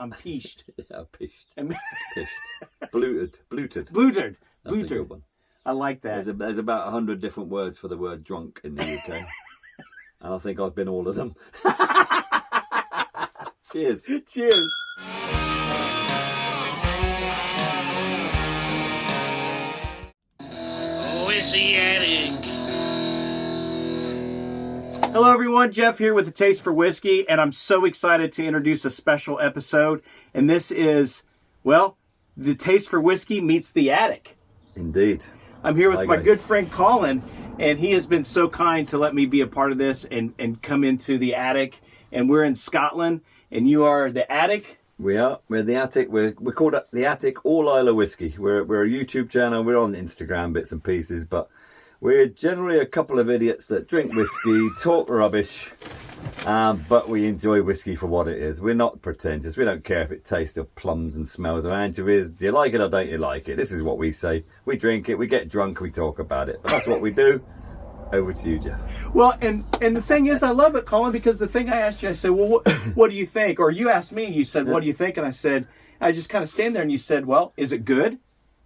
I'm peached. Yeah, pished. I'm Pished. Bluted. Blutered. That's a good one. I like that. There's about 100 different words for the word drunk in the UK. And I think I've been all of them. Cheers. Cheers. Oh, it's the attic. Hello everyone, Jeff here with A Taste for Whiskey, and I'm so excited to introduce a special episode. And this is, well, The Taste for Whiskey meets the attic. Indeed. I'm here with Hi, my guys. good friend Colin, and he has been so kind to let me be a part of this and come into the attic. And we're in Scotland, and you are the attic. We're the attic. We're called the Attic All Islay Whisky. We're a YouTube channel. We're on Instagram bits and pieces, but we're generally a couple of idiots that drink whiskey, talk rubbish, but we enjoy whiskey for what it is. We're not pretentious. We don't care if it tastes of plums and smells of anchovies. Do you like it or don't you like it? This is what we say. We drink it, we get drunk, we talk about it. But that's what we do. Over to you, Jeff. Well, and the thing is, I love it, Colin, because the thing I asked you, I said, well, what do you think? Or you asked me, you said, what do you think? And I said, I just kind of stand there and you said, well, is it good?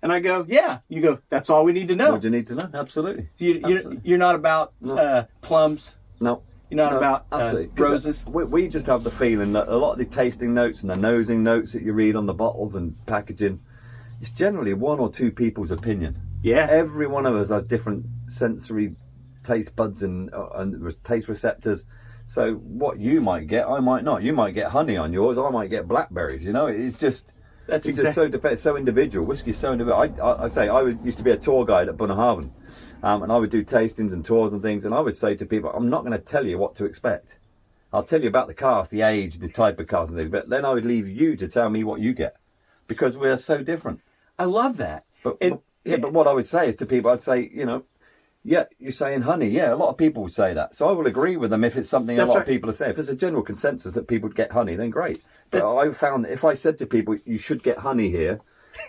And I go, yeah. You go, that's all we need to know. What do you need to know? Absolutely. You're not about plums. No. You're not about roses. We just have the feeling that a lot of the tasting notes and the nosing notes that you read on the bottles and packaging, it's generally one or two people's opinion. Yeah. Every one of us has different sensory taste buds and taste receptors. So what you might get, I might not. You might get honey on yours, I might get blackberries. You know, it's just... Just so depends. So individual. Whiskey's so individual. I used to be a tour guide at Bunnahabhain, and I would do tastings and tours and things. And I would say to people, I'm not going to tell you what to expect. I'll tell you about the cask, the age, the type of cask and things. But then I would leave you to tell me what you get, because we're so different. I love that. But what I would say is to people, I'd say, yeah, you're saying honey. Yeah, a lot of people would say that. So I will agree with them if it's something a lot of people are saying. If there's a general consensus that people would get honey, then great. But I found that if I said to people, you should get honey here,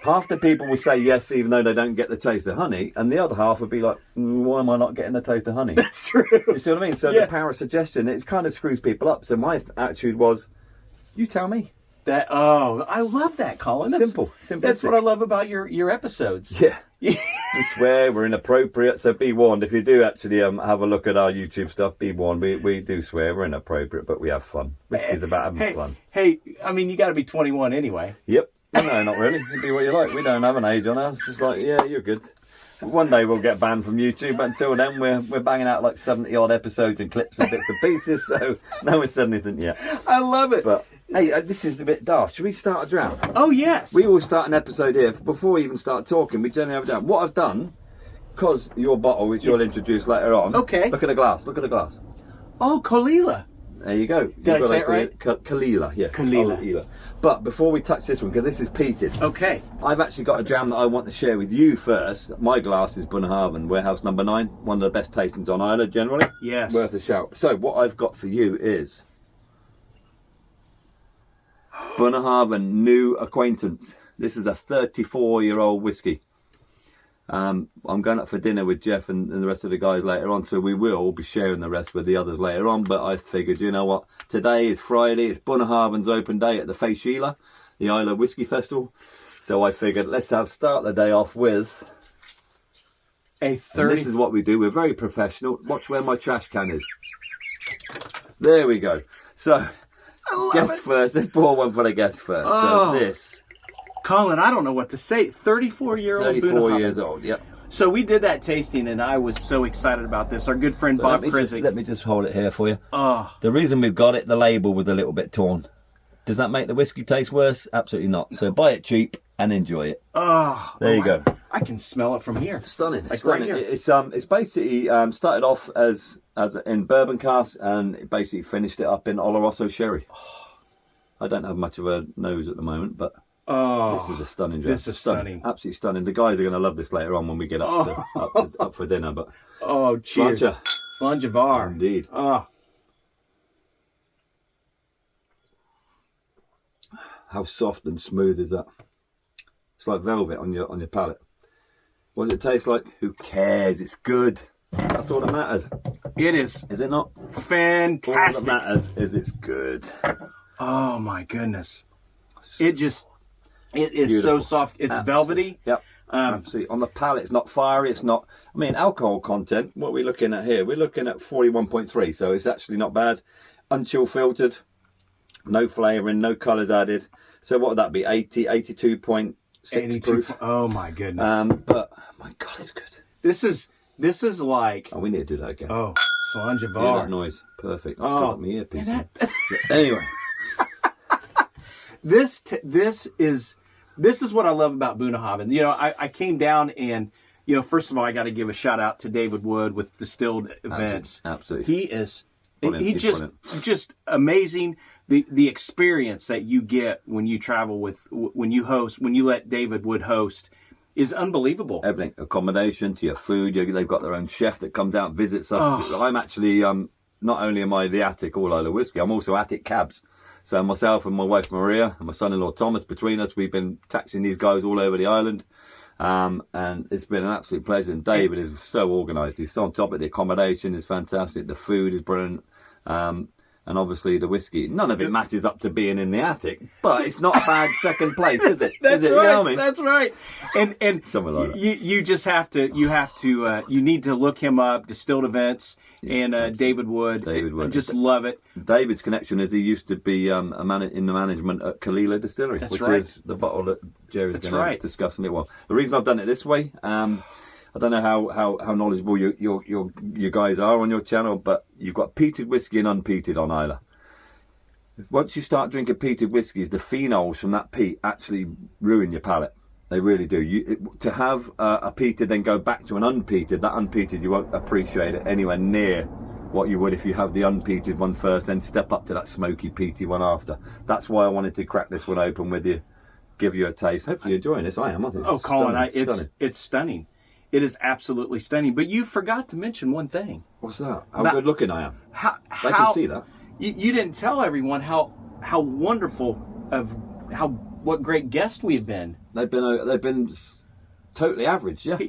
half the people will say yes, even though they don't get the taste of honey. And the other half would be like, why am I not getting the taste of honey? That's true. You see what I mean? So the power of suggestion, it kind of screws people up. So my attitude was, you tell me. I love that, Colin. Simple. That's what I love about your episodes. Yeah. We swear, we're inappropriate, so be warned. If you do actually have a look at our YouTube stuff, be warned. We do swear, we're inappropriate, but we have fun. Whiskey's about having fun. Hey, I mean, you got to be 21 anyway. Yep. No, not really. You be what you like. We don't have an age on us. Just like, yeah, you're good. One day we'll get banned from YouTube, but until then we're banging out like 70 odd episodes and clips and bits and pieces, so no one's said anything yet. I love it. But hey, this is a bit daft. Should we start a dram? Oh, yes. We will start an episode here. Before we even start talking, we generally have a dram. What I've done, because your bottle, which you'll introduce later on. Okay. Look at the glass. Oh, Colila. There you go. Did I say it right? Kalila, yeah. Kalila. But before we touch this one, because this is peated. Okay. I've actually got a dram that I want to share with you first. My glass is Bunnahabhain, Warehouse Number 9. One of the best tastings on Islay, generally. Yes. Worth a shout. So what I've got for you is Bunnahabhain New Acquaintance. This is a 34-year-old whiskey. I'm going up for dinner with Jeff and the rest of the guys later on, so we will be sharing the rest with the others later on. But I figured, you know what, today is Friday, it's Bunnahabhain's open day at the Féis Île, the Islay Whisky Festival. So I figured, let's start the day off with and this is what we do. We're very professional. Watch where my trash can is. There we go. So guests first. Let's pour one for the guests first. Oh. So this. Colin, I don't know what to say. 34-year-old 34 Bunnahabhain. years old, yep. So we did that tasting, and I was so excited about this. Our good friend Bob Krizik. Let me just hold it here for you. Oh. The reason we've got it, the label was a little bit torn. Does that make the whiskey taste worse? Absolutely not. So buy it cheap and enjoy it. Oh. There you go. I can smell it from here. Stunning. Like stunning. right here. It's basically started off as in bourbon cask and it basically finished it up in Oloroso sherry. I don't have much of a nose at the moment, but this is a stunning drink. This is stunning. Absolutely stunning. The guys are going to love this later on when we get up for dinner. But cheers. Slanjavar. Indeed. How soft and smooth is that? It's like velvet on your palate. What does it taste like? Who cares? It's good. That's all that matters. It is. Is it not? Fantastic. All that matters is it's good. Oh my goodness. It is Beautiful. so soft. It's velvety. Yep. Absolutely. On the palate, it's not fiery. It's not. I mean, alcohol content. What are we looking at here? We're looking at 41.3. So it's actually not bad. Unchill filtered. No flavouring. No colours added. So what would that be? 82.6 proof. Oh my goodness. But my God, it's good. This is like. Oh, we need to do that again. Oh, Solange Yeah, Var. that noise. Perfect. I've still got my earpiece in. that- Anyway. This is what I love about Bunnahabhain. You know, I came down and, you know, first of all, I got to give a shout out to David Wood with Distilled Events. Absolutely. He is Brilliant. he He's just amazing. The experience that you get when you travel when you let David Wood host is unbelievable. Everything, accommodation to your food. They've got their own chef that comes out and visits us. I'm actually not only am I the attic all Islay Whisky, I'm also attic cabs. So myself and my wife Maria and my son-in-law Thomas, between us, we've been taxiing these guys all over the island. And it's been an absolute pleasure. And David is so organised. He's so on top of it. The accommodation is fantastic. The food is brilliant. And obviously the whiskey. None of it matches up to being in the attic, but it's not a bad second place, is it? That's is it? right. You know what I mean? That's right. And Something like that. you just have to you need to look him up. Distilled Events and David Wood. David Wood. I just love it. David's connection is he used to be in the management at Colin Distillery, That's which right. is the bottle that Jerry's That's going right. to discuss in a while. The reason I've done it this way, I don't know how knowledgeable you guys are on your channel, but you've got peated whiskey and unpeated on Islay. Once you start drinking peated whiskies, the phenols from that peat actually ruin your palate. They really do. To have a peated then go back to an unpeated, that unpeated you won't appreciate it anywhere near what you would if you have the unpeated one first, then step up to that smoky peaty one after. That's why I wanted to crack this one open with you, give you a taste. Hopefully you're enjoying this. I am. I think it's Colin, stunning. it's stunning. It is absolutely stunning. But you forgot to mention one thing. What's that? How good looking I am. They can see that. You didn't tell everyone how wonderful what great guests we've been. They've been totally average. Yeah.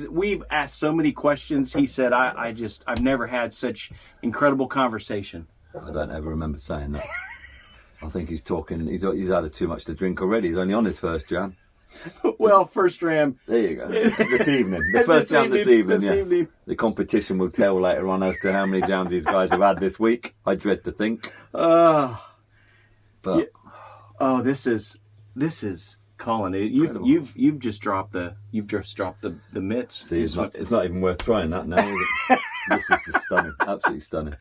We've asked so many questions. He said, I've never had such incredible conversation. I don't ever remember saying that. I think he's talking. He's had too much to drink already. He's only on his first jam. Well, first ram. There you go. This evening. The first jam this evening. The competition will tell later on as to how many jams these guys have had this week. I dread to think. But Yeah. this is Colin. You've just dropped the mitts. See, it's not even worth trying that now, is it? This is just stunning. Absolutely stunning.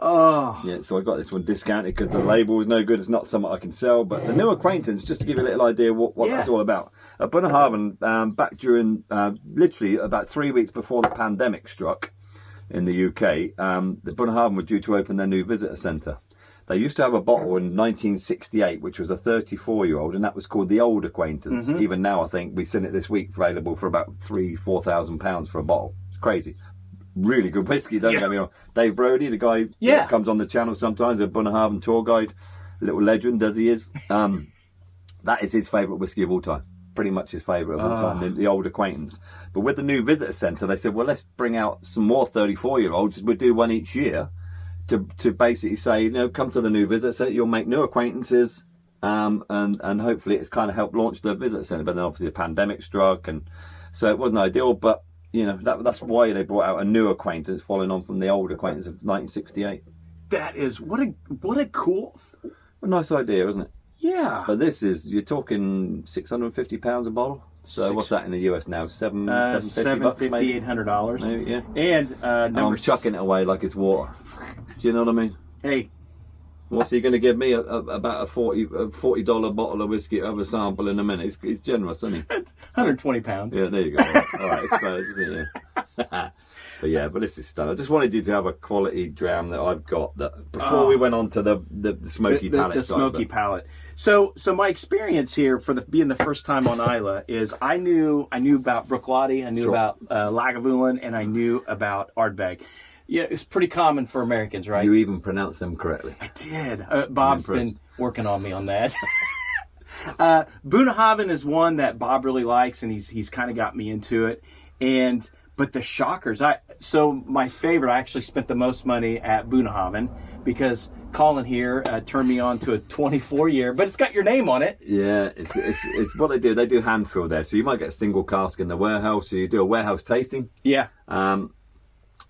Oh, Yeah, so I got this one discounted because the label was no good. It's not something I can sell. But the new acquaintance, just to give you a little idea what that's all about. At Bunnahabhain, back during literally about 3 weeks before the pandemic struck in the UK, the Bunnahabhain were due to open their new visitor centre. They used to have a bottle in 1968, which was a 34-year-old, and that was called the Old Acquaintance. Mm-hmm. Even now, I think we've seen it this week available for about £4,000 for a bottle. It's crazy. Really good whiskey, don't get me wrong. Dave Brody, the guy that comes on the channel sometimes, a Bunnahabhain tour guide, a little legend as he is. That is his favourite whiskey of all time. Pretty much his favourite of all time, the Old Acquaintance. But with the new visitor centre, they said, well, let's bring out some more 34-year-olds. We'll do one each year to basically say, come to the new visitor centre, you'll make new acquaintances, and hopefully it's kind of helped launch the visitor centre. But then obviously the pandemic struck, and so it wasn't ideal, but that's why they brought out a new acquaintance following on from the Old Acquaintance of 1968. that is what a cool. A nice idea, isn't it? Yeah. But you're talking £650 a bottle. So what's that in the US now? $750 maybe? $800. Maybe, yeah. And I'm chucking it away like it's water. Do you know what I mean? Hey, What's he going to give me? About a $40 bottle of whiskey of a sample in a minute. He's generous, isn't he? 120 pounds. Yeah, there you go. All right, it's close, isn't it? Yeah. But this is stunning. I just wanted you to have a quality dram that I've got that before we went on to the smoky palate. The smoky palate. So my experience here for being the first time on Islay is I knew about Bruichladdich, I knew about Lagavulin, and I knew about Ardbeg. Yeah, it's pretty common for Americans, right? You even pronounced them correctly. I did. Bob's been working on me on that. Bunnahabhain is one that Bob really likes, and he's kind of got me into it. But the shockers, my favorite, I actually spent the most money at Bunnahabhain because Colin here turned me on to a 24-year, but it's got your name on it. Yeah, it's what they do. They do hand fill there, so you might get a single cask in the warehouse. So you do a warehouse tasting. Yeah.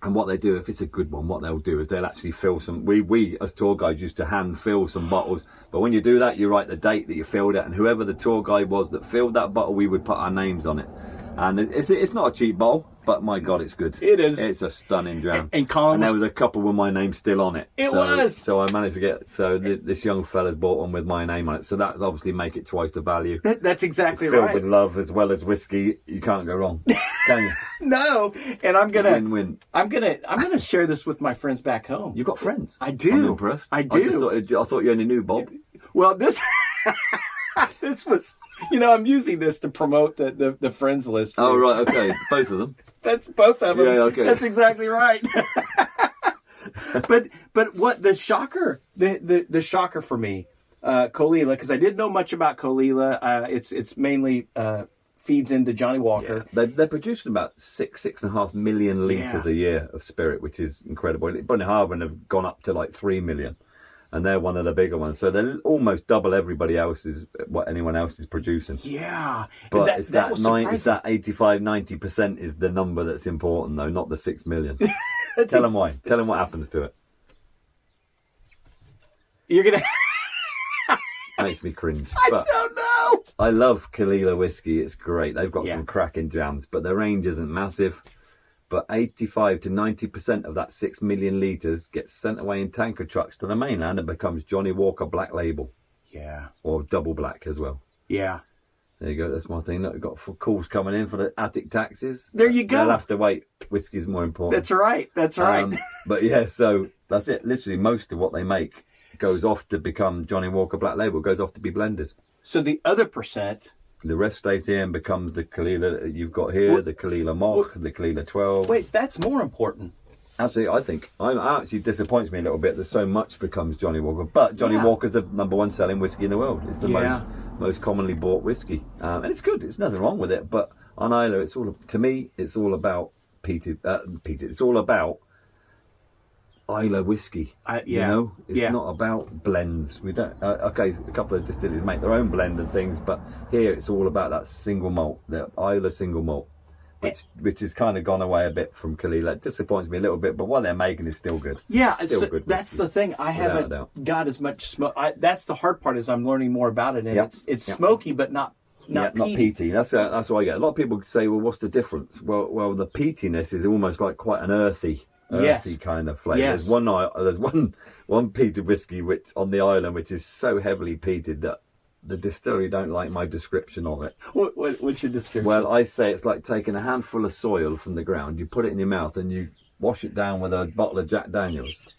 And what they do, if it's a good one, what they'll do is they'll actually fill some. We as tour guides used to hand fill some bottles, but when you do that, you write the date that you filled it, and whoever the tour guide was that filled that bottle, we would put our names on it. And it's not a cheap bottle, but my God, it's good. It is. It's a stunning dram. And Colin, and there was a couple with my name still on it. So I managed to get. This young fella's bought one with my name on it. So that obviously make it twice the value. That's exactly it's filled right. with love as well as whiskey. You can't go wrong, can you? No, and I'm gonna win-win. I'm gonna share this with my friends back home. You've got friends. I do. I'm impressed. I do. I thought you only knew Bob. Well, this was, I'm using this to promote the friends list. Oh, right, okay. Both of them. That's both of them. Yeah, okay. That's exactly right. but what the shocker, the shocker for me, Colin, because I didn't know much about Colin. It's mainly feeds into Johnny Walker. Yeah. They're producing about 6.5 million litres a year of spirit, which is incredible. Bunnahabhain have gone up to like 3 million. And they're one of the bigger ones. So they're almost double everybody else's, what anyone else is producing. Yeah. But it's that 85-90% is the number that's important, though, not the 6 million. Tell them why. Tell them what happens to it. You're going to... Makes me cringe. I don't know. I love Islay Whisky. It's great. They've got some cracking jams, but their range isn't massive. But 85 to 90% of that 6 million litres gets sent away in tanker trucks to the mainland and becomes Johnny Walker Black Label. Yeah. Or double black as well. Yeah. There you go. That's my thing. Look, we've got calls coming in for the attic taxes. There you go. They'll have to wait. Whiskey's more important. That's right. That's right. But yeah, so that's it. Literally, most of what they make goes off to become Johnny Walker Black Label. Goes off to be blended. So the other percent... The rest stays here and becomes the Kalila you've got here, the Kalila Mock, the Kalila 12. Wait, that's more important. Absolutely, I think. It actually disappoints me a little bit that so much becomes Johnny Walker. But Johnny Walker's the #1 selling whiskey in the world. It's the most commonly bought whiskey. And it's good. There's nothing wrong with it. But on Islay, to me, it's all about peated. It's all about Islay whiskey. It's not about blends. We don't. Okay, a couple of distilleries make their own blend and things, but here it's all about that single malt, the Islay single malt, which has kind of gone away a bit from Kalila. It disappoints me a little bit, but what they're making is still good. Yeah, still good. That's the thing. I haven't got as much smoke. That's the hard part is I'm learning more about it, and it's smoky, but not peaty. That's what I get. A lot of people say, well, what's the difference? Well, the peatiness is almost like quite an earthy kind of flavour. Yes. There's one peated whiskey which on the island which is so heavily peated that the distillery don't like my description of it. What's your description? Well, I say it's like taking a handful of soil from the ground, you put it in your mouth and you wash it down with a bottle of Jack Daniels.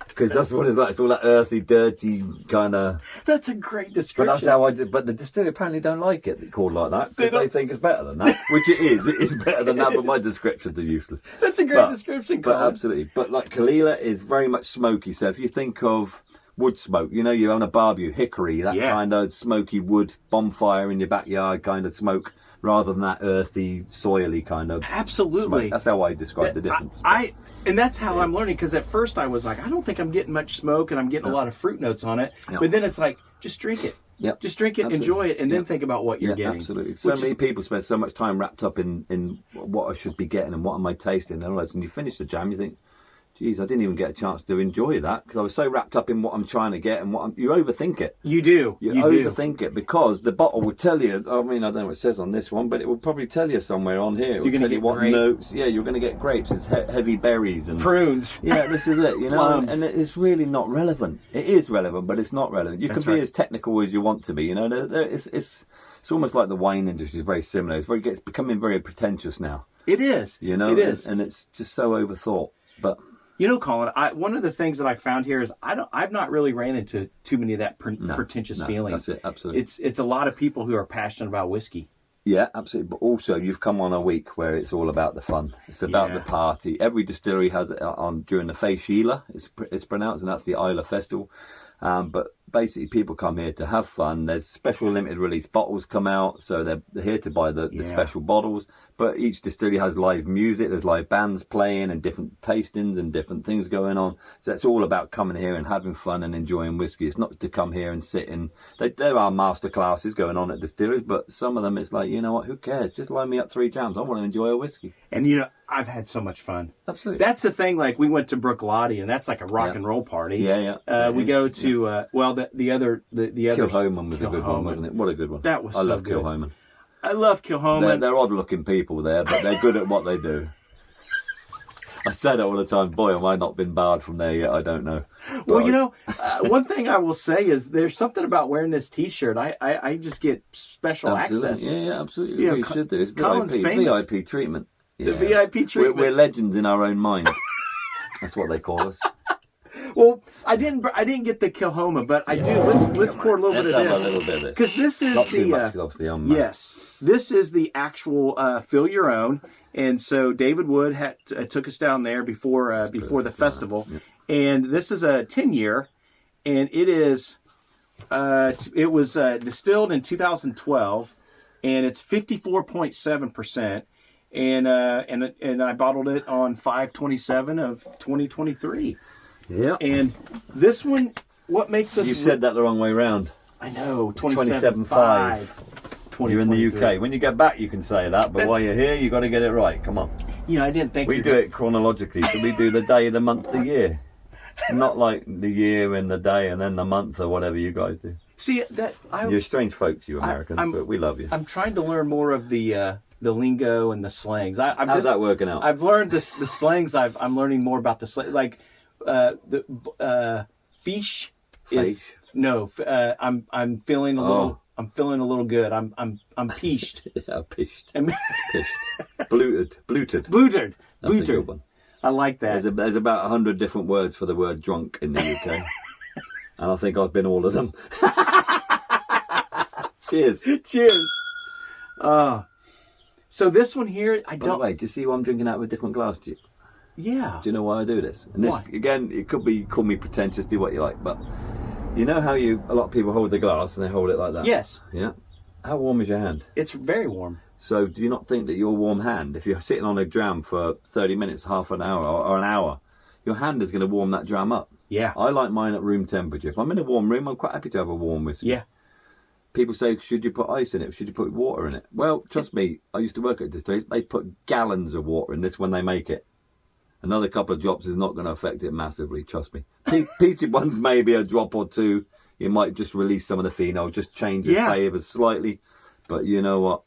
Because that's what it's like. It's all that earthy, dirty kind of... That's a great description. But that's how I did. But the distillery apparently don't like it called like that because they think it's better than that. Which it is. It is better than that, but my descriptions are useless. That's a great description, Colin. But absolutely. But like Kalila is very much smoky. So if you think of wood smoke, you're on a barbecue, hickory, that kind of smoky wood bonfire in your backyard kind of smoke, rather than that earthy, soily kind of absolutely smoke. That's how I describe the difference. And that's how I'm learning, because at first I was like, I don't think I'm getting much smoke and I'm getting a lot of fruit notes on it. But then it's like, just drink it. Yep. Just drink it, enjoy it, and then think about what you're getting. Absolutely. So many people spend so much time wrapped up in what I should be getting and what am I tasting and all that. And you finish the jam, you think, geez, I didn't even get a chance to enjoy that because I was so wrapped up in what I'm trying to get and you overthink it. You do. You overthink it because the bottle will tell you, I mean, I don't know what it says on this one, but it will probably tell you somewhere on here. It will tell you what notes. Yeah, you're going to get grapes. It's heavy berries and prunes. Yeah, this is it, and it's really not relevant. It is relevant, but it's not relevant. You can be as technical as you want to be, It's almost like the wine industry is very similar. It's becoming very pretentious now. It is. It is. And it's just so overthought. But Colin, one of the things that I found here is I've not really ran into too many of that pretentious feeling. That's it, absolutely. It's a lot of people who are passionate about whiskey. Yeah, absolutely. But also, you've come on a week where it's all about the fun. It's about the party. Every distillery has it on during the Féis Île, it's pronounced, and that's the Islay Festival. But basically people come here to have fun. There's special limited release bottles come out, so they're here to buy the special bottles. But each distillery has live music. There's live bands playing and different tastings and different things going on. So it's all about coming here and having fun and enjoying whiskey. It's not to come here and sit in. There are master classes going on at distilleries, but some of them it's like, you know what, who cares? Just line me up 3 drams. I want to enjoy a whiskey. And you know, I've had so much fun. Absolutely. That's the thing. Like, we went to Brooklotti, and that's like a rock and roll party. Yeah. We go to the other Kilhoman was a good one, wasn't it? What a good one. That was I so love good. Kilhoman. I love Kilhoman. They're odd-looking people there, but they're good at what they do. I say that all the time. Boy, have I not been barred from there yet. I don't know. But well, you know, one thing I will say is there's something about wearing this T-shirt. I just get special access. Yeah, absolutely. You know, You should do. It's Colin's famous. VIP treatment. The VIP treatment. We're legends in our own mind. That's what they call us. Well, I didn't get the Kilhoman, but I do. Let's pour a little bit of this. Have a little bit of this. Because this is Not too much, 'cause obviously I'm... yes, this is the actual fill your own. And so David Wood took us down there before the festival, and this is a 10-year, and it is it was distilled in 2012, and it's 54.7%, and I bottled it on 5/27 of 2023. Yeah. And this one, what makes us? You said that the wrong way round. I know, 27.5. You're in the UK. When you get back, you can say that, but while you're here, you got to get it right. Come on. You know, I didn't think we do it chronologically, so we do the day, the month, the year, not like the year and the day and then the month or whatever you guys do. See you're strange folks, you Americans, but we love you. I'm trying to learn more of the lingo and the slangs. How's that working out? I've learned the slangs. I'm learning more about the slang. Like the fish is no. I'm feeling a little. I'm feeling a little good. I'm peached. Yeah, peached. Bluted. Bluted. That's a good one. I like that. There's about 100 different words for the word drunk in the UK. And I think I've been all of them. Cheers. Cheers. So this one here, By the way, do you see why I'm drinking out of a different glass to you? Yeah. Do you know why I do this? And this, again, it could be, call me pretentious, do what you like, but you know how a lot of people hold the glass and they hold it like that? Yes. Yeah. How warm is your hand? It's very warm. So do you not think that your warm hand, if you're sitting on a dram for 30 minutes, half an hour or an hour, your hand is going to warm that dram up? Yeah. I like mine at room temperature. If I'm in a warm room, I'm quite happy to have a warm whiskey. Yeah. People say, should you put ice in it? Should you put water in it? Well, trust me, I used to work at a distillery. They put gallons of water in this when they make it. Another couple of drops is not going to affect it massively, trust me. Peaty ones, maybe a drop or two. You might just release some of the phenol, just change the flavours slightly. But you know what?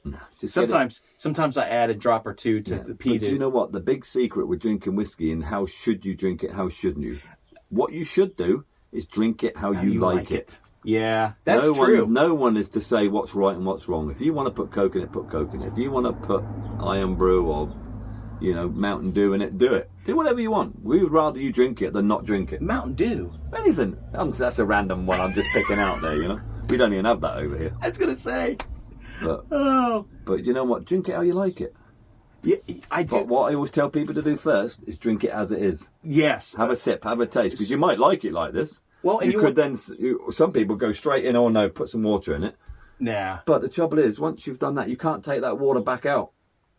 No, sometimes I add a drop or two to the peat. But you know what? The big secret with drinking whiskey and how should you drink it, how shouldn't you? What you should do is drink it how you like it. Yeah, that's true. No one is to say what's right and what's wrong. If you want to put Coke in it, put Coke in it. If you want to put Iron Brew or Mountain Dew in it, do it. Do whatever you want. We would rather you drink it than not drink it. Mountain Dew? Anything. That's a random one I'm just picking out there, We don't even have that over here. I was going to say. But you know what? Drink it how you like it. Yeah, I do. But what I always tell people to do first is drink it as it is. Yes. Have a sip, have a taste, because you might like it like this. Well, and some people go straight in, or no, put some water in it. Nah. But the trouble is, once you've done that, you can't take that water back out.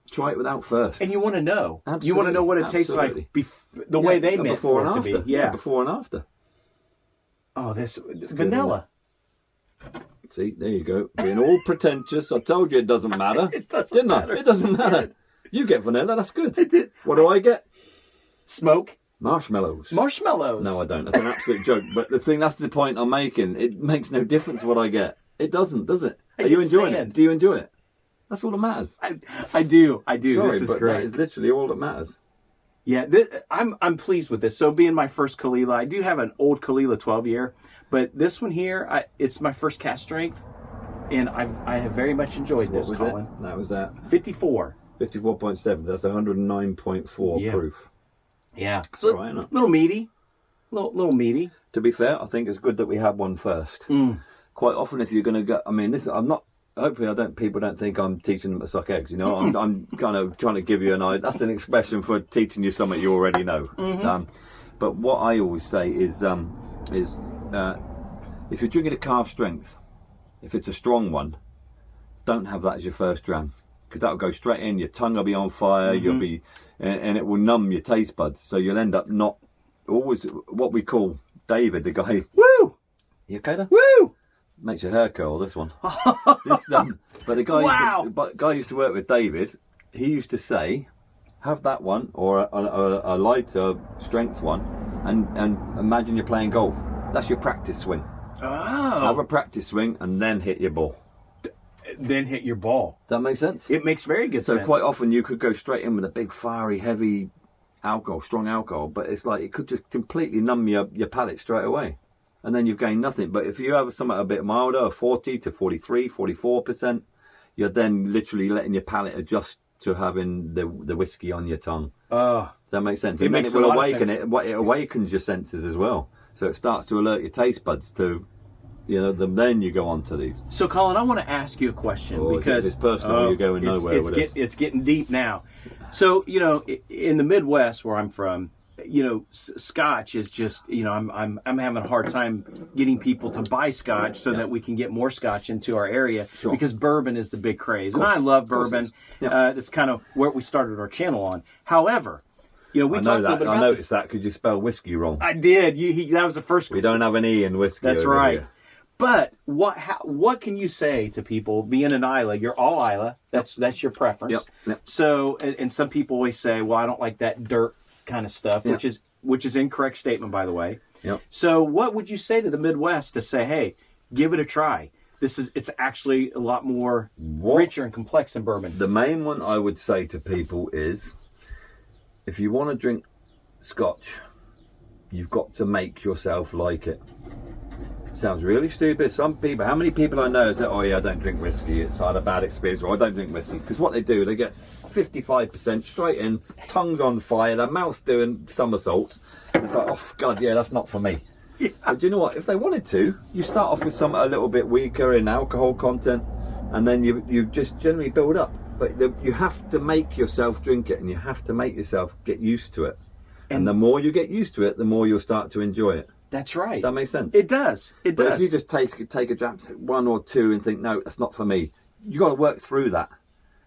Try it without first. And you want to know. Absolutely. You want to know what it tastes like the way they meant before for and it after. to be. Yeah, before and after. Oh, this vanilla. See, there you go. Being all pretentious. I told you it doesn't matter. It doesn't matter. It doesn't matter. You get vanilla, that's good. It did. What do I get? Smoke. Marshmallows. No, I don't. That's an absolute joke. But that's the point I'm making. It makes no difference what I get. It doesn't, does it? Are you enjoying it? Do you enjoy it? That's all that matters. I do. Sorry, this is great. That is literally all that matters. Yeah, I'm pleased with this. So being my first Kalila, I do have an old Kalila 12-year, but this one here, it's my first cast strength, and I have very much enjoyed this, Colin. That was that. 54. 54.7. That's 109.4 proof. Yeah. It's all right, isn't it? Little meaty. Little meaty. To be fair, I think it's good that we had one first. Quite often, if you're going to go, hopefully people don't think I'm teaching them to suck eggs. I'm kind of trying to give you an idea. That's an expression for teaching you something you already know. Mm-hmm. But what I always say is If you're drinking a cask strength, if it's a strong one, don't have that as your first dram, because that'll go straight in. Your tongue will be on fire. You'll be, and it will numb your taste buds. So you'll end up not always what we call David, the guy. Woo! You okay there? Woo! Makes your hair curl. This one. But the guy, Wow. the guy used to work with David. He used to say, have that one or a lighter strength one, and imagine you're playing golf. That's your practice swing. Oh. Have a practice swing and then hit your ball. Then hit your ball. Does that make sense? It makes very good sense. So quite often you could go straight in with a big, fiery, heavy alcohol, strong alcohol, but it's like it could just completely numb your palate straight away. And then you've gained nothing. But if you have something a bit milder, 40 to 43, 44%, you're then literally letting your palate adjust to having the whiskey on your tongue. Does that make sense? And then it will awaken it. It awakens your senses as well. So it starts to alert your taste buds to, then you go on to these. So, Colin, I want to ask you a question because it's personal. You're going nowhere with it. It's getting deep now. So, in the Midwest where I'm from, Scotch is just, I'm having a hard time getting people to buy Scotch so that we can get more Scotch into our area because bourbon is the big craze. And I love bourbon. That's kind of where we started our channel on. However, we talked a little bit about I noticed that because you spelled whiskey wrong. I did. That was the first. We don't have an E in whiskey. That's right. Here. But what can you say to people being an Islay? You're all Islay. That's your preference. Yep. So, and some people always say, "Well, I don't like that dirt kind of stuff," which is incorrect statement, by the way. Yep. So, what would you say to the Midwest to say, "Hey, give it a try"? It's actually a lot more richer and complex than bourbon. The main one I would say to people is, if you want to drink Scotch, you've got to make yourself like it. Sounds really stupid. Some people, how many people I know say, "Oh yeah, I don't drink whiskey. It's I had a bad experience," or "I don't drink whiskey." Because what they do, they get 55% straight in, tongues on fire, their mouth's doing somersaults. It's like, oh God, yeah, that's not for me. Yeah. But do you know what? If they wanted to, you start off with something a little bit weaker in alcohol content, and then you just generally build up. But you have to make yourself drink it, and you have to make yourself get used to it. And the more you get used to it, the more you'll start to enjoy it. That's right. Does that make sense? It does. It does. But if you just take a dram, one or two, and think, no, that's not for me, you got to work through that.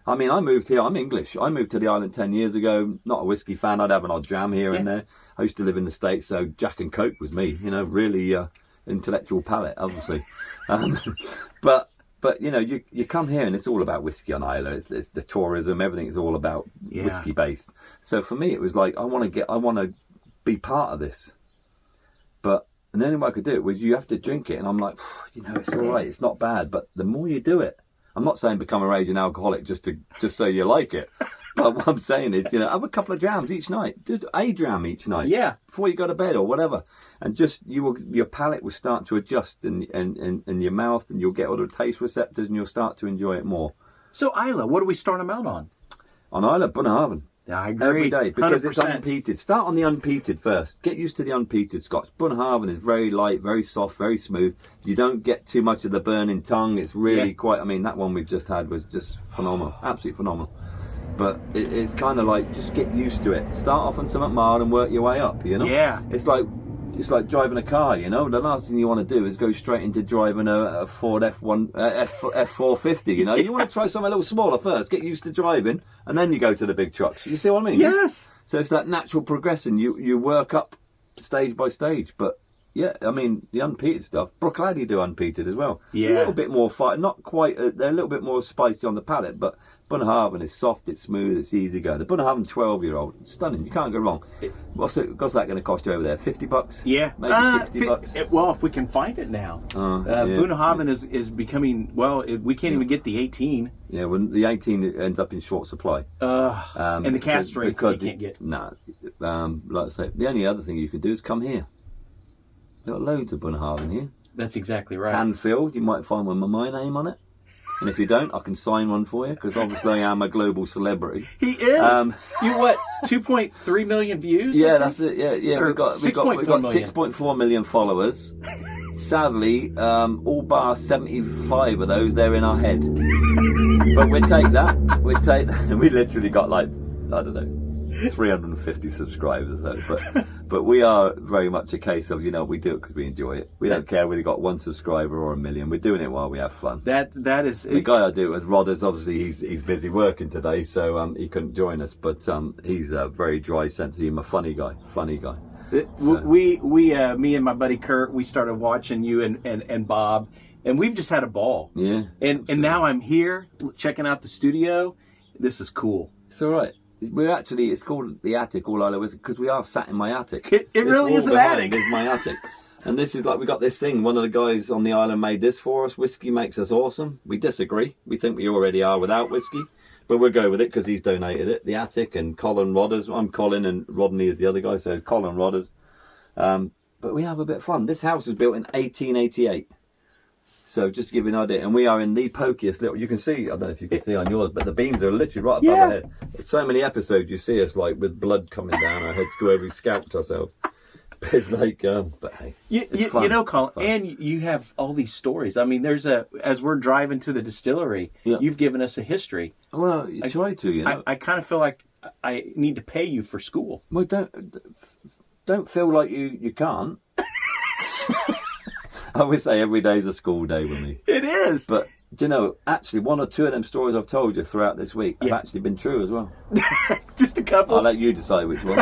I mean, I moved here. I'm English. I moved to the island 10 years ago. Not a whiskey fan. I'd have an odd dram here and there. I used to live in the States, so Jack and Coke was me. Really intellectual palate, obviously. But you come here and it's all about whiskey on Islay. It's the tourism. Everything is all about whiskey based. So for me, it was like I want to be part of this. And the only way I could do it was you have to drink it. And I'm like, it's all right. It's not bad. But the more you do it, I'm not saying become a raging alcoholic just so you like it. But what I'm saying is, have a couple of drams each night. Do a dram each night. Yeah. Before you go to bed or whatever. And just your palate will start to adjust in your mouth, and you'll get all the taste receptors, and you'll start to enjoy it more. So Islay, what do we start them out on? On Islay, Bunnahabhain. I agree. Every day, because 100%. It's unpeated. Start on the unpeated first. Get used to the unpeated Scotch. Bunnahabhain is very light, very soft, very smooth. You don't get too much of the burning tongue. It's really quite, that one we've just had was just phenomenal. Absolutely phenomenal. But it's kind of like, just get used to it. Start off on something mild and work your way up, Yeah. It's like driving a car, The last thing you want to do is go straight into driving a Ford F450, You want to try something a little smaller first, get used to driving, and then you go to the big trucks. You see what I mean? Yes. So it's that natural progression. You work up stage by stage. But, the unpeated stuff, Brookladdy do unpeated as well. Yeah. A little bit more fire, not quite, they're a little bit more spicy on the palate, but Bunnahabhain is soft, it's smooth, it's easy going. The Bunnahabhain 12-year-old, stunning, you can't go wrong. What's that going to cost you over there? $50? Yeah. Maybe $60? Well, if we can find it now. Bunnahabhain is becoming, we can't even get the 18. Yeah, when the 18 ends up in short supply. And the cast strength you can't get. No. Like I say, the only other thing you could do is come here. There are loads of Bunnahabhain here. That's exactly right. Hand-filled, you might find one with my name on it. And if you don't, I can sign one for you, because obviously I am a global celebrity. He is. You 2.3 million views? Yeah, that's it. Yeah. Or We've got 6.4 million followers. Sadly, all bar 75 of those, they're in our head. But we'd take that. We literally got I don't know, 350 subscribers though, but we are very much a case of, you know, we do it because we enjoy it. We don't care whether you got 1 subscriber or 1 million. We're doing it while we have fun. That is the guy I do it with, Rodders. Obviously, he's busy working today, so he couldn't join us. But he's a very dry sense of humor, funny guy. So. We me and my buddy Kurt, we started watching you and Bob, and we've just had a ball. Yeah. And now I'm here checking out the studio. This is cool. It's all right. It's called the attic, all I know is because we are sat in my attic. It really is an attic. It's my attic. And this is like, we got this thing. One of the guys on the island made this for us. Whiskey makes us awesome. We disagree. We think we already are without whiskey. But we'll go with it because he's donated it. The attic and Colin Rodders. I'm Colin and Rodney is the other guy. So Colin Rodders. But we have a bit of fun. This house was built in 1888. So just to give you an idea, and we are in the pokiest little, you can see, I don't know if you can see on yours, but the beams are literally right above our head. There's so many episodes you see us like with blood coming down our heads, go where we scalped ourselves. But it's like, but hey, it's fun. You know, Colin, and you have all these stories. I mean, as we're driving to the distillery, you've given us a history. Well, I try to, you know. I kind of feel like I need to pay you for school. Well, don't feel like you can't. I always say every day is a school day with me. It is. But, do you know, actually, 1 or 2 of them stories I've told you throughout this week have actually been true as well. Just a couple? I'll let you decide which one.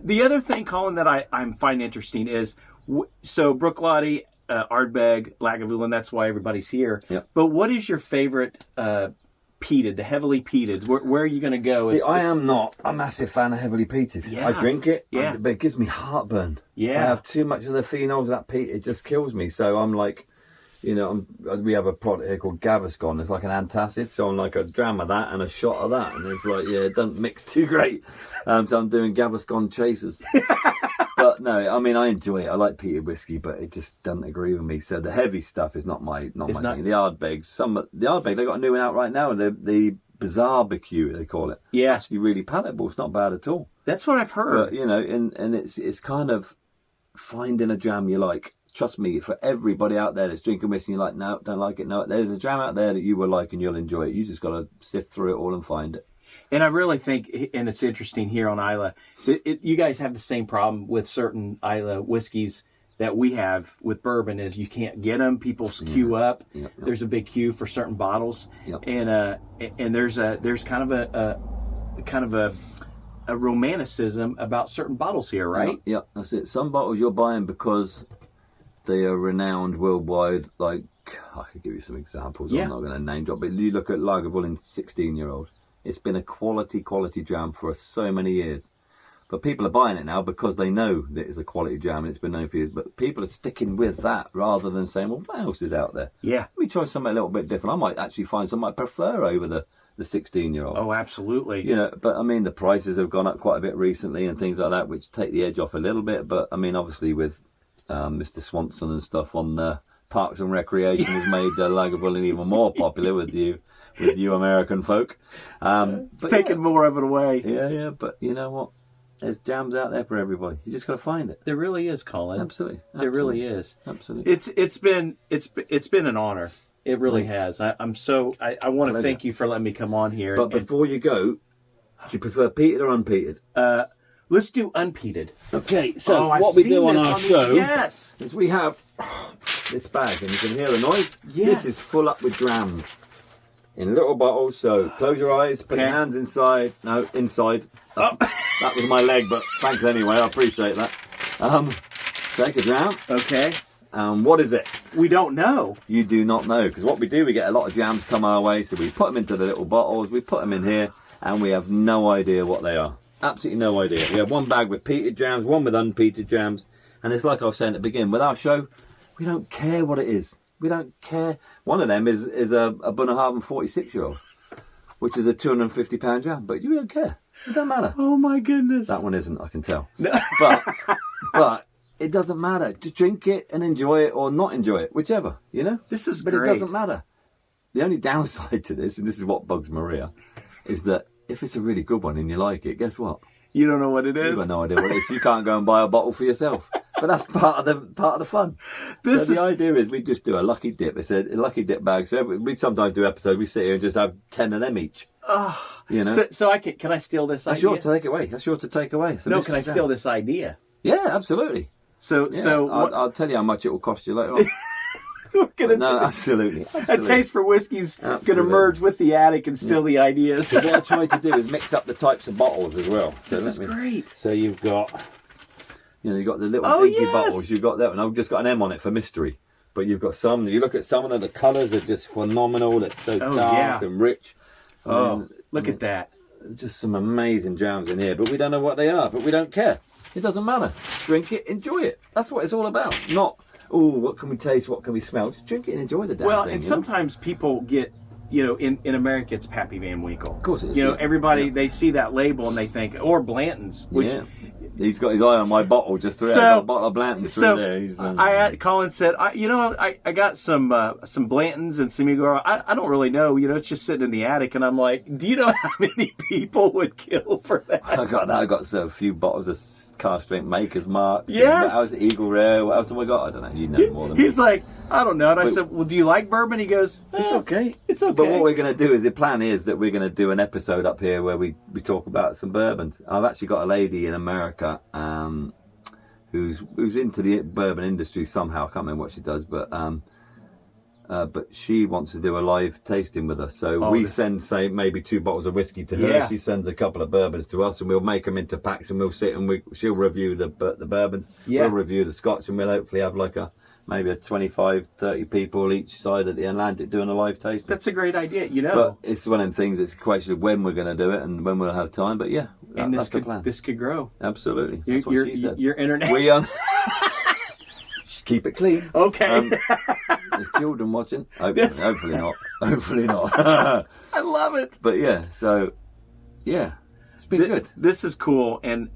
The other thing, Colin, that I find interesting is, so Brooklady, Ardbeg, Lagavulin, that's why everybody's here. Yep. But what is your favorite peated, the heavily peated? Where are you going to go? See, I am not a massive fan of heavily peated. Yeah. I drink it, yeah, but it gives me heartburn. Yeah. I have too much of the phenols of that peat. It just kills me. So I'm like, you know, we have a product here called Gaviscon. It's like an antacid. So I'm like a dram of that and a shot of that. And it's like, it doesn't mix too great. So I'm doing Gaviscon chasers. But no, I mean, I enjoy it. I like peated whiskey, but it just doesn't agree with me. So the heavy stuff is not my thing. The Ardbeg, they got a new one out right now. The Bizarre BQ, they call it. Yeah. Actually really palatable. It's not bad at all. That's what I've heard. But, you know, and it's kind of finding a dram you like. Trust me, for everybody out there that's drinking whiskey, you're like, no, don't like it. No, there's a dram out there that you will like and you'll enjoy it. You just got to sift through it all and find it. And I really think, and it's interesting here on Islay, you guys have the same problem with certain Islay whiskeys that we have with bourbon is you can't get them. People queue up. Yep. There's a big queue for certain bottles. Yep. And there's kind of a romanticism about certain bottles here, right? Yeah, that's it. Some bottles you're buying because they are renowned worldwide. Like, I could give you some examples. I'm not going to name drop, but you look at Lagavulin 16-year-old. It's been a quality dram for so many years. But people are buying it now because they know that it's a quality jam and it's been known for years. But people are sticking with that rather than saying, well, what else is out there? Yeah. Let me try something a little bit different. I might actually find something I prefer over the 16-year-old. Oh, absolutely. You know, but I mean, the prices have gone up quite a bit recently and things like that, which take the edge off a little bit. But I mean, obviously with Mr. Swanson and stuff on Parks and Recreation has made Lagavulin even more popular with you American folk. It's taken more of it away. Yeah, but you know what? There's jams out there for everybody. You just got to find it. There really is, Colin. Absolutely. There really is. Absolutely. It's been an honor. It really has. I want to thank you for letting me come on here. But before you go, do you prefer peated or unpeated? Let's do unpeated. Okay, so what we do on our show is we have this bag, and you can hear the noise. Yes. This is full up with drams in little bottles. So close your eyes, put your hands inside. No, inside. Oh, that was my leg, but thanks anyway. I appreciate that. Take a dram. Okay. What is it? We don't know. You do not know, because what we do, we get a lot of jams come our way, so we put them into the little bottles, we put them in here, and we have no idea what they are. Absolutely no idea. We have one bag with peated jams, one with unpeated jams, and it's like I was saying at the beginning, with our show, we don't care what it is. We don't care. One of them is a Bunnahabhain 46-year-old, which is a £250 jam, but you don't care. It doesn't matter. Oh my goodness. That one isn't, I can tell. No. But it doesn't matter. Just drink it and enjoy it or not enjoy it, whichever, you know? This is But great. it doesn't matter. The only downside to this, and this is what bugs Maria, is that if it's a really good one and you like it, guess what? You don't know what it is? You have no idea what it is. You can't go and buy a bottle for yourself. But But that's part of the fun. So the idea is we just do a lucky dip. It's a lucky dip bag. So we sometimes do episodes. We sit here and just have 10 of them each. You know. So can I steal this idea? That's yours to take away. That's yours to take away. So can I steal this idea? Yeah, absolutely. So I'll tell you how much it will cost you later on. We're gonna absolutely. A taste for whiskey's going to merge with the attic and steal the ideas. So what I try to do is mix up the types of bottles as well. So this is great. So you've got, you've got the little dingy bottles. You've got that, and I've just got an M on it for mystery. But you've got some. You look at some of the colours are just phenomenal. It's so dark and rich. Look at that. Just some amazing jams in here, but we don't know what they are. But we don't care. It doesn't matter. Drink it, enjoy it. That's what it's all about. Not, what can we taste? What can we smell? Just drink it and enjoy the damn thing. Well, and sometimes people get, in America it's Pappy Van Winkle. Of course it is. Everybody, they see that label and they think, or Blanton's. Which, he's got his eye on my bottle just through there. I've got a bottle of Blanton's through there. Colin said, I got some Blantons and some Igor. I don't really know. It's just sitting in the attic. And I'm like, do you know how many people would kill for that? I got a few bottles of Car Strength Maker's Mark. Yes. What else? Eagle Rare. What else have I got? I don't know. You know more than me. He's like, I don't know. And I said, well, do you like bourbon? He goes, it's okay. It's okay. But what we're going to do is, the plan is that we're going to do an episode up here where we talk about some bourbons. I've actually got a lady in America who's into the bourbon industry somehow. I can't remember what she does, but she wants to do a live tasting with us. So we send, say, maybe 2 bottles of whiskey to her. Yeah. She sends a couple of bourbons to us, and we'll make them into packs, and we'll sit and she'll review the bourbons. Yeah. We'll review the scotch, and we'll hopefully have like maybe a 25, 30 people each side of the Atlantic doing a live tasting. That's a great idea, But it's one of them things, it's a question of when we're going to do it and when we'll have time. But that's the plan. This could grow. Absolutely. That's what she said. Your internet. We keep it clean. Okay. There's children watching. Hopefully not. Hopefully not. I love it. But it's been good. This is cool, and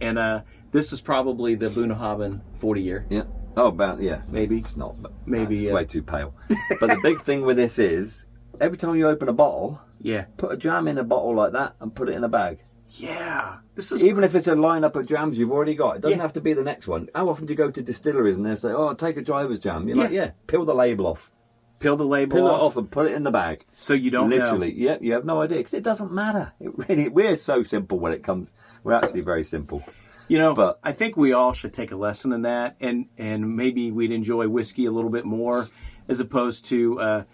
this is probably the Bunnahabhain 40 year. Yeah. Oh, maybe it's not. But maybe it's way too pale. But the big thing with this is, every time you open a bottle, put a jam in a bottle like that and put it in a bag. Yeah, this is even if it's a lineup of jams you've already got. It doesn't have to be the next one. How often do you go to distilleries and they say, "Oh, take a driver's jam"? You're like, peel the label off. Peel the label Peel off. it off and put it in the bag. So you don't literally. Yeah, you have no idea because it doesn't matter. We're so simple when it comes. We're actually very simple. But I think we all should take a lesson in that, and maybe we'd enjoy whiskey a little bit more, as opposed to,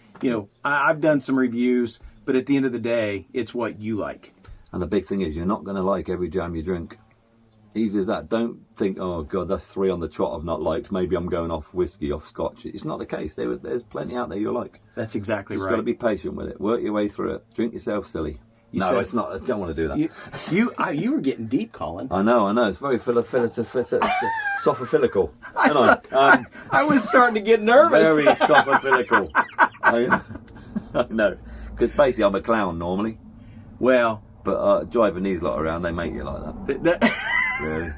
I've done some reviews, but at the end of the day, it's what you like. And the big thing is, you're not going to like every jam you drink. Easy as that. Don't think, oh God, that's 3 on the trot I've not liked. Maybe I'm going off whiskey, off scotch. It's not the case. There's plenty out there you like. That's exactly right. You've got to be patient with it. Work your way through it. Drink yourself silly. It's not. I don't want to do that. You were getting deep, Colin. I know. It's very sophophilical. I was starting to get nervous. Very sophophilical. I know. Because basically I'm a clown normally. Well. But driving these lot around, they make you like that. Really.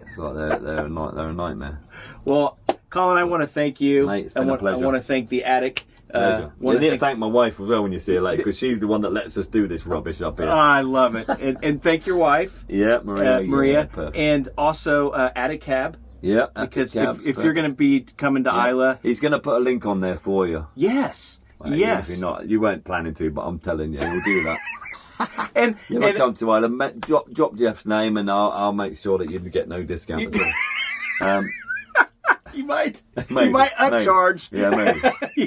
It's like they're a nightmare. Well, Colin, I want to thank you. Mate, it's been a pleasure. I want to thank the attic. You need to thank my wife as well when you see her later, because she's the one that lets us do this rubbish up here. I love it. And thank your wife. Yeah, Maria. And also Attic Cab. Yeah. Because if you're going to be coming to Islay. He's going to put a link on there for you. Yes. Yes. If you're not, you weren't planning to, but I'm telling you, he'll do that. and come to Islay, drop Jeff's name and I'll make sure that you get no discount at all. You might upcharge. Yeah, maybe.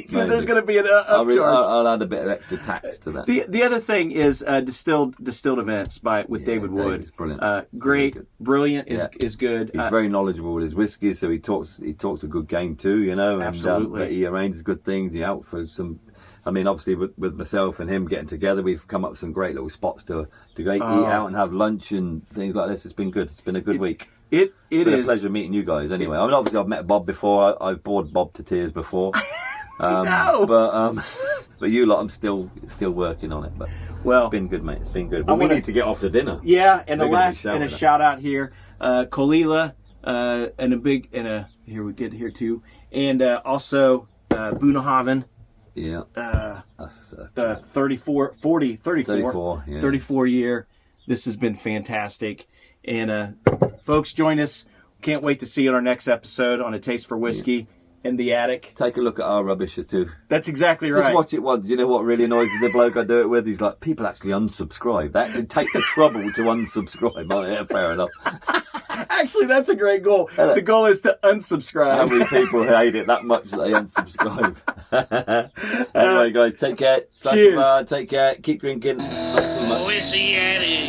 So there's going to be an upcharge. I'll add a bit of extra tax to that. The other thing is distilled events with David Wood. Brilliant. Great, brilliant is good. He's very knowledgeable with his whiskey, so he talks a good game too. Absolutely. And, he arranges good things. He out for some. I mean, obviously, with myself and him getting together, we've come up with some great little spots to eat out and have lunch and things like this. It's been good. It's been a good week. It's been a pleasure meeting you guys. Anyway, I mean, obviously, I've met Bob before. I've bored Bob to tears before. No. But you lot, I'm still working on it. But it's been good, mate. It's been good. But we need to get off to dinner. Yeah, and a shout out here, Colin, here we get here too, and also Bunnahabhain. Yeah. The 34 year. This has been fantastic. And folks, join us Can't wait to see you on our next episode on A Taste for Whiskey in the Attic. Take a look at our rubbish too. That's exactly right. Just watch it once. You know what really annoys the bloke I do it with? He's like, people actually unsubscribe. They actually take the trouble to unsubscribe. Oh, yeah, fair enough. Actually, that's a great goal. The goal is to unsubscribe. How many people hate it that much that they unsubscribe? Anyway, guys, take care. Cheers. Take care. Keep drinking. Not too much. Whiskey Attic.